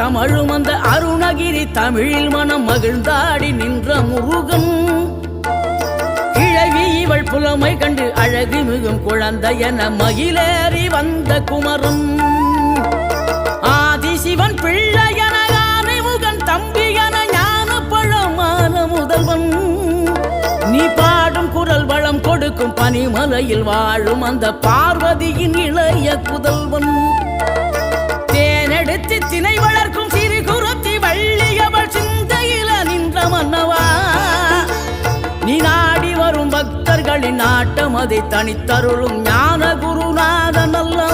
தமழும் அந்த அருணகிரி தமிழில் மனம் மகிழ்ந்தாடி நின்ற முருகன். கிழவி இவள் புலமை கண்டு அழகு மிகும் குழந்தை என மகிழேறி வந்த குமரன். ஆதிசிவன் பிள்ளையன ஆனைமுகன் தம்பியன ஞான பழமான முதல்வன். நீ பாடும் குரல் வளம் கொடுக்கும் பனிமலையில் வாழும் அந்த பார்வதியின் இளைய புதல்வன். தேனெடுத்து திணை வளர்க்கும் சிறு குருத்தி வள்ளியவள் சிந்தையில நின்ற மன்னவா. நீ நாடி வரும் பக்தர்களின் நாட்டம் அதை தனித்தருளும் ஞான குருநாதன் அல்ல.